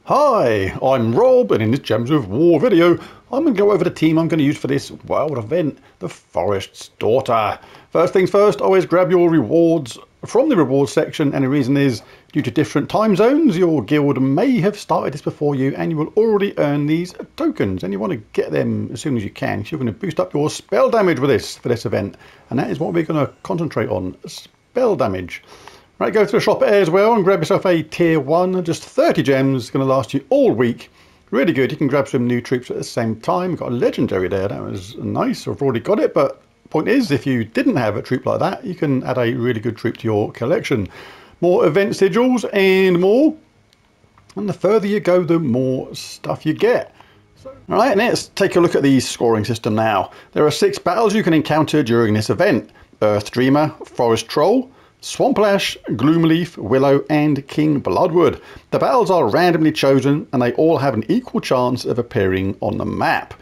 Hi, I'm Rob, and in this Gems of War video, I'm going to go over the team I'm going to use for this world event, the Forest's Daughter. First things first, always grab your rewards from the rewards section, and the reason is, due to different time zones, your guild may have started this before you, and you will already earn these tokens, and you want to get them as soon as you can. So you're going to boost up your spell damage with this, for this event, and that is what we're going to concentrate on, spell damage. Right, go to the shop as well and grab yourself a tier 1, just 30 gems, going to last you all week. Really good, you can grab some new troops at the same time. Got a legendary there, that was nice. I've already got it, but point is, if you didn't have a troop like that, you can add a really good troop to your collection. More event sigils and more. And the further you go, the more stuff you get. Alright, let's take a look at the scoring system now. There are 6 battles you can encounter during this event. Earth Dreamer, Forest Troll, Swamplash, Gloomleaf, Willow and King Bloodwood. The battles are randomly chosen and they all have an equal chance of appearing on the map.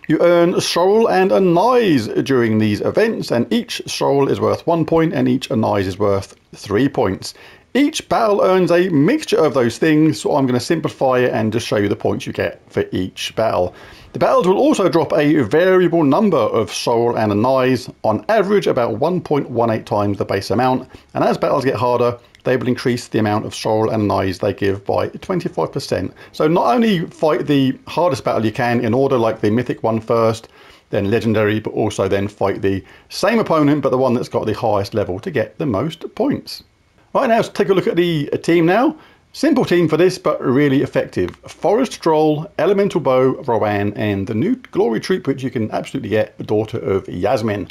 You earn a sorrel and a nize during these events, and each sorrel is worth 1 point and each nize is worth 3 points. Each battle earns a mixture of those things, so I'm going to simplify it and just show you the points you get for each battle. The battles will also drop a variable number of sorrel and a nize, on average about 1.18 times the base amount, and as battles get harder, they will increase the amount of sorrel and nize they give by 25%. So not only fight the hardest battle you can in order, like the mythic one first, then legendary, but also then fight the same opponent, but the one that's got the highest level to get the most points. Right, now let's take a look at the team now. Simple team for this, but really effective. Forest Troll, Elemental Bow, Rowan, and the new Glory Troop, which you can absolutely get, the Daughter of Yasmin.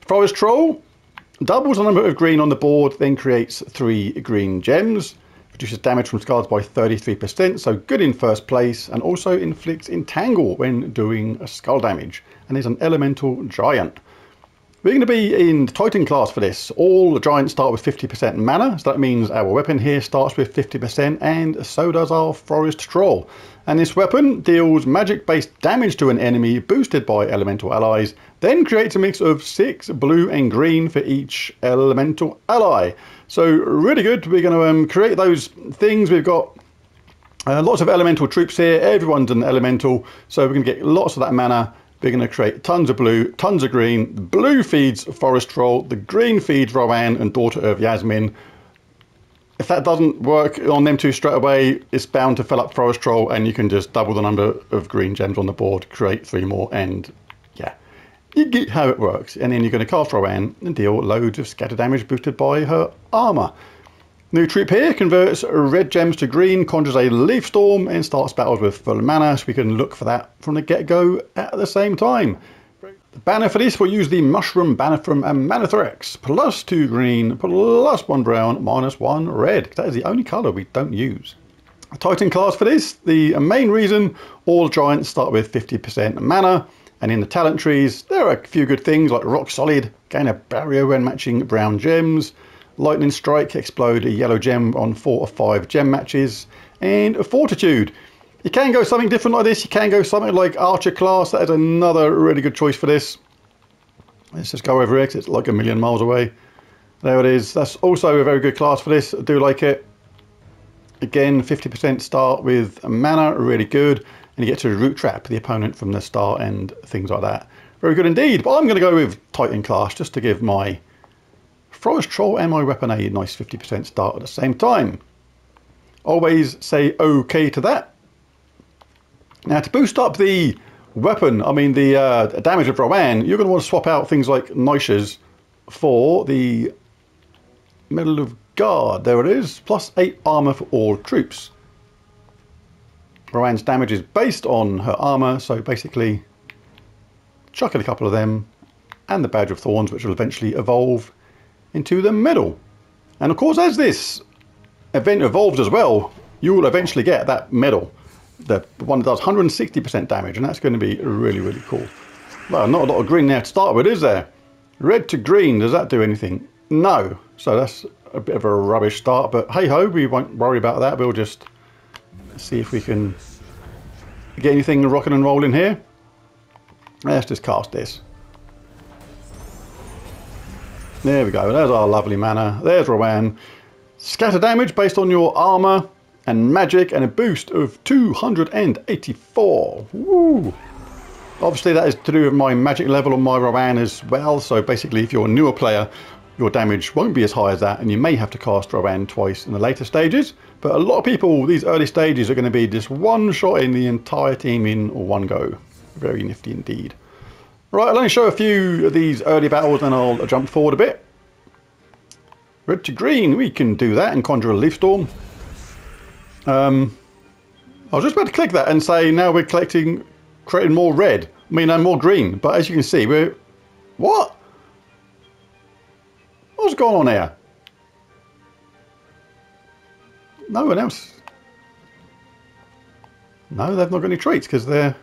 Forest Troll doubles the number of green on the board, then creates 3 green gems. Reduces damage from scars by 33%, so good in first place, and also inflicts Entangle when doing skull damage, and is an Elemental Giant. We're going to be in the Titan class for this. All the giants start with 50% mana, so that means our weapon here starts with 50%, and so does our Forest Troll. And this weapon deals magic-based damage to an enemy boosted by elemental allies, then creates a mix of 6 blue and green for each elemental ally. So really good. We're going to create those things. We've got lots of elemental troops here. Everyone's an elemental, so we're going to get lots of that mana. We're going to create tons of blue, tons of green. The blue feeds Forest Troll, the green feeds Rowan and Daughter of Yasmin. If that doesn't work on them two straight away, it's bound to fill up Forest Troll, and you can just double the number of green gems on the board, create 3 more, and yeah, you get how it works. And then you're going to cast Rowan and deal loads of scatter damage boosted by her armor. New troop here converts red gems to green, conjures a leaf storm, and starts battles with full mana, so we can look for that from the get-go at the same time. The banner for this will use the Mushroom banner from Manethrex, plus 2 green, plus 1 brown, minus 1 red. That is the only colour we don't use. A Titan class for this, the main reason, all giants start with 50% mana, and in the talent trees there are a few good things like Rock Solid, gain a barrier when matching brown gems, Lightning Strike, explode a yellow gem on 4 or 5 gem matches, and a Fortitude. You can go something different like this. You can go something like Archer class. That is another really good choice for this. Let's just go over here because it's like a million miles away. There it is. That's also a very good class for this. I do like it. Again, 50% start with mana, really good. And you get to root trap the opponent from the start and things like that. Very good indeed. But I'm going to go with Titan class just to give my Forest Troll and my weapon a nice 50% start at the same time. Always say okay to that. Now to boost up the weapon, I mean the damage of Rowan, you're going to want to swap out things like Niches for the Medal of Guard. There it is, plus 8 armor for all troops. Rowan's damage is based on her armor, so basically chuck in a couple of them and the Badge of Thorns, which will eventually evolve into the medal. And of course, as this event evolves as well, you will eventually get that medal, the one that does 160% damage, and that's going to be really, really cool. Well, not a lot of green there to start with, is there? Red to green, does that do anything? No. So that's a bit of a rubbish start, but hey ho, we won't worry about that. We'll just see if we can get anything rocking and rolling here. Let's just cast this. There we go, there's our lovely mana. There's Rowan. Scatter damage based on your armor and magic, and a boost of 284. Woo! Obviously that is to do with my magic level on my Rowan as well, so basically if you're a newer player, your damage won't be as high as that, and you may have to cast Rowan twice in the later stages. But a lot of people, these early stages are going to be just one shot in the entire team in one go. Very nifty indeed. Right, I'll only show a few of these early battles and I'll jump forward a bit. Red to green, we can do that and conjure a Leaf Storm. I was just about to click that and say now we're creating more red. I mean, more green. But as you can see, we're... What? What's going on here? No one else. No, they've not got any traits because they're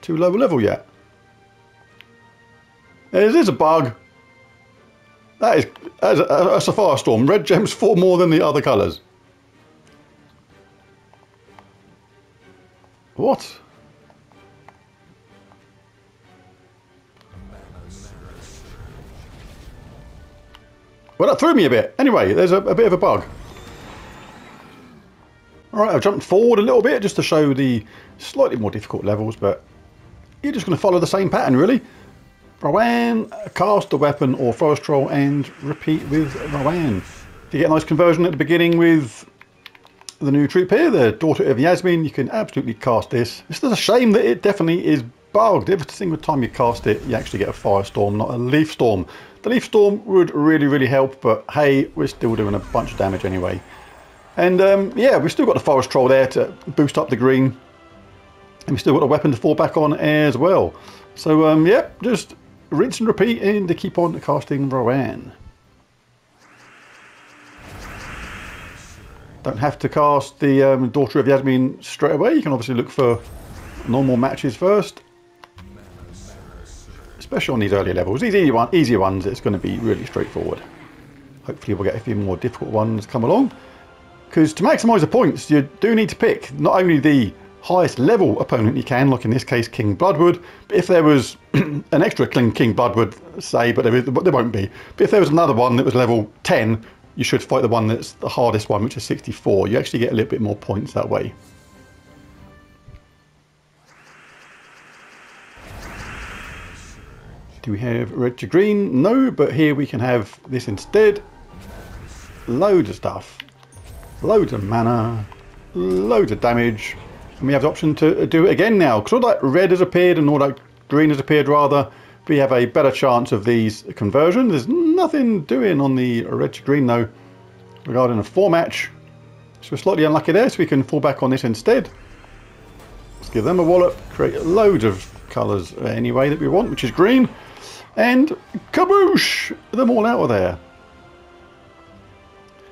too low level yet. It is a bug. That's a firestorm. Red gems fall more than the other colours. What? Well, that threw me a bit. Anyway, there's a bit of a bug. Alright, I've jumped forward a little bit just to show the slightly more difficult levels, but you're just going to follow the same pattern really. Rowan, cast a weapon or forest troll and repeat with Rowan. If you get a nice conversion at the beginning with the new troop here, the Daughter of Yasmin, you can absolutely cast this. It's just a shame that it definitely is bugged. Every single time you cast it, you actually get a firestorm, not a leaf storm. The leaf storm would really help, but hey, we're still doing a bunch of damage anyway. And yeah, we've still got the forest troll there to boost up the green. And we've still got a weapon to fall back on as well. So yeah, just rinse and repeat and to keep on casting Rowan. Don't have to cast the Daughter of Yasmin straight away. You can obviously look for normal matches first. Especially on these earlier levels. These easier ones, it's going to be really straightforward. Hopefully we'll get a few more difficult ones come along. Because to maximise the points, you do need to pick not only the highest level opponent you can, like in this case King Bloodwood, but if there was an extra King Bloodwood, say, but there won't be. But if there was another one that was level 10, you should fight the one that's the hardest one, which is 64. You actually get a little bit more points that way. Do we have red to green? No, but here we can have this instead. Loads of stuff. Loads of mana. Loads of damage. And we have the option to do it again now. Because all that red has appeared and all that green has appeared rather. We have a better chance of these conversions. There's nothing doing on the red to green though regarding a 4-match. So we're slightly unlucky there, so we can fall back on this instead. Let's give them a wallop. Create loads of colours any way that we want, which is green. And kaboosh! Them all out of there.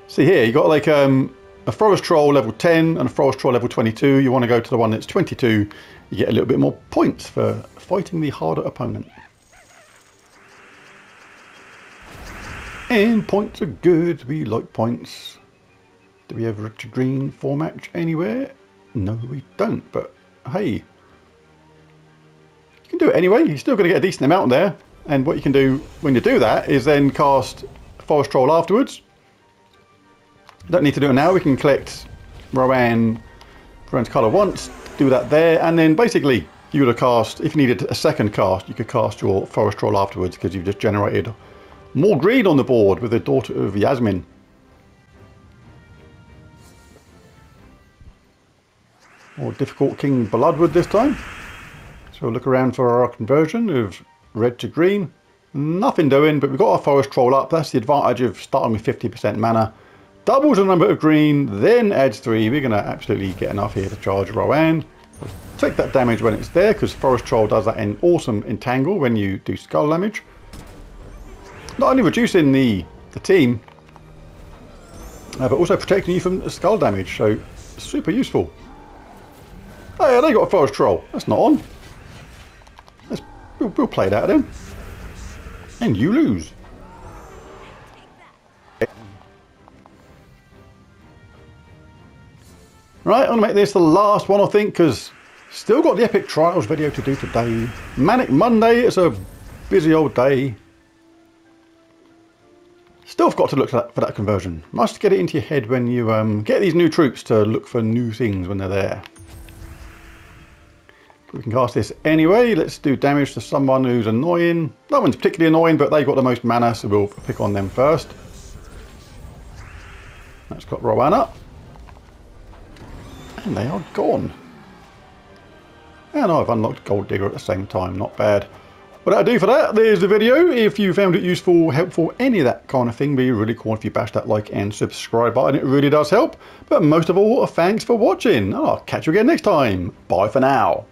See here, you got like a forest troll level 10 and a forest troll level 22. You want to go to the one that's 22. You get a little bit more points for fighting the harder opponent. And points are good. We like points. Do we have red to green 4-match anywhere? No, we don't. But hey, you can do it anyway. You're still going to get a decent amount there. And what you can do when you do that is then cast forest troll afterwards. You don't need to do it now. We can collect Rowan's colour once, do that there, and then basically you would have cast, if you needed a second cast, you could cast your forest troll afterwards because you've just generated more green on the board with the Daughter of Yasmin. More difficult King Bloodwood this time. So we'll look around for our conversion of red to green. Nothing doing, but we've got our forest troll up. That's the advantage of starting with 50% mana. Doubles the number of green, then adds 3. We're going to absolutely get enough here to charge Rowan. Take that damage when it's there, because forest troll does that in awesome entangle when you do skull damage. Not only reducing the team, but also protecting you from skull damage, so super useful. Oh yeah, they got a forest troll. That's not on. We'll play that then. And you lose. Right, I'm going to make this the last one I think, because still got the Epic Trials video to do today. Manic Monday, it's a busy old day. Still forgot to look for that conversion. Nice to get it into your head when you get these new troops to look for new things when they're there. We can cast this anyway. Let's do damage to someone who's annoying. No one's particularly annoying, but they've got the most mana, so we'll pick on them first. That's got Rowana. And they are gone. And I've unlocked Gold Digger at the same time. Not bad. Well, that'll do for that. There's the video. If you found it useful, helpful, any of that kind of thing, be really cool if you bash that like and subscribe button. It really does help. But most of all, thanks for watching. I'll catch you again next time. Bye for now.